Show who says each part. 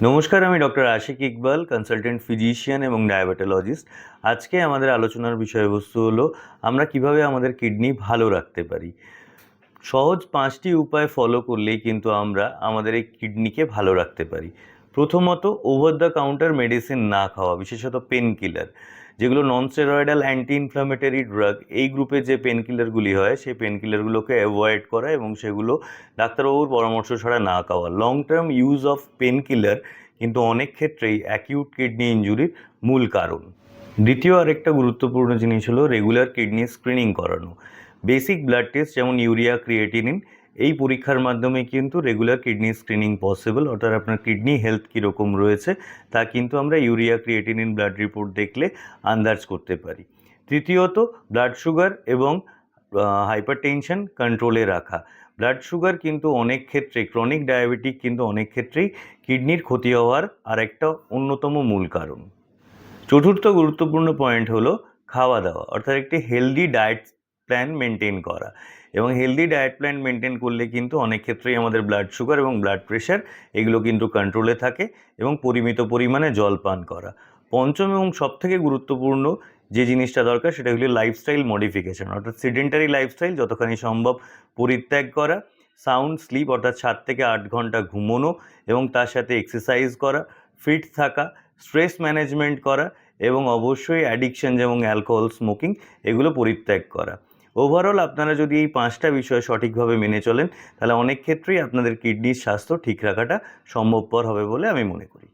Speaker 1: নমস্কার, আমি doctor Ashiq Iqbal, consultant physician এবং ডায়াবেটোলজিস্ট। আজকে আমাদের আলোচনার বিষয়বস্তু হলো আমরা কিভাবে আমাদের কিডনি ভালো রাখতে পারি। সহজ 5টি উপায় ফলো করলেই কিন্তু আমরা আমাদের এই কিডনিকে ভালো রাখতে পারি। প্রথমত, ওভার দ্য কাউন্টার মেডিসিন না খাওয়া, বিশেষত পেন কিলার, যেগুলো non steroidal anti inflammatory drug, এই গ্রুপে যে পেন কিলারগুলি হয় সেই পেন কিলারগুলোকে অ্যাভয়েড করা এবং সেগুলো ডাক্তারবাবুর পরামর্শ ছাড়া না খাওয়া। Long term use of pain killer কিন্তু অনেক ক্ষেত্রেই অ্যাকিউট কিডনি ইনজুরির মূল কারণ। দ্বিতীয় আরেকটা গুরুত্বপূর্ণ জিনিস হলো রেগুলার কিডনি স্ক্রিনিং করানো। বেসিক ব্লাড টেস্ট যেমন ইউরিয়া, ক্রিয়েটিনিন, এই পরীক্ষার মাধ্যমে কিন্তু রেগুলার কিডনি স্ক্রিনিং পসিবল। অর্থাৎ আপনার কিডনি হেলথ কীরকম রয়েছে তা কিন্তু আমরা ইউরিয়া, ক্রিয়েটিনিন ব্লাড রিপোর্ট দেখলে আন্দাজ করতে পারি। তৃতীয়ত, ব্লাড সুগার এবং হাইপারটেনশন কন্ট্রোলে রাখা। ব্লাড সুগার কিন্তু অনেক ক্ষেত্রে, ক্রনিক ডায়াবেটিক কিন্তু অনেক ক্ষেত্রেই কিডনির ক্ষতি হওয়ার আরেকটা অন্যতম মূল কারণ। চতুর্থ গুরুত্বপূর্ণ পয়েন্ট হলো খাওয়া দাওয়া, অর্থাৎ একটি হেলদি ডায়েট প্ল্যান মেনটেন করা। এবং হেলদি ডায়েট প্ল্যান মেনটেন করলে কিন্তু অনেক ক্ষেত্রেই আমাদের ব্লাড সুগার এবং ব্লাড প্রেশার এগুলো কিন্তু কন্ট্রোলে থাকে, এবং পরিমিত পরিমাণে জল পান করা। পঞ্চম এবং সবথেকে গুরুত্বপূর্ণ যে জিনিসটা দরকার সেটা হলো লাইফস্টাইল মডিফিকেশন, অর্থাৎ সিডেন্টারি লাইফস্টাইল যতখানি সম্ভব পরিত্যাগ করা, সাউন্ড স্লিপ অর্থাৎ 7 থেকে 8 ঘন্টা ঘুমোনো এবং তার সাথে এক্সারসাইজ করা, ফিট থাকা, স্ট্রেস ম্যানেজমেন্ট করা এবং অবশ্যই অ্যাডিকশন যেমন অ্যালকোহল, স্মোকিং, এগুলো পরিত্যাগ করা। ওভারঅল আপনারা যদি এই 5টা বিষয় সঠিকভাবে মেনে চলেন তাহলে অনেক ক্ষেত্রেই আপনাদের কিডনির স্বাস্থ্য ঠিক রাখাটা সম্ভবপর হবে বলে আমি মনে করি।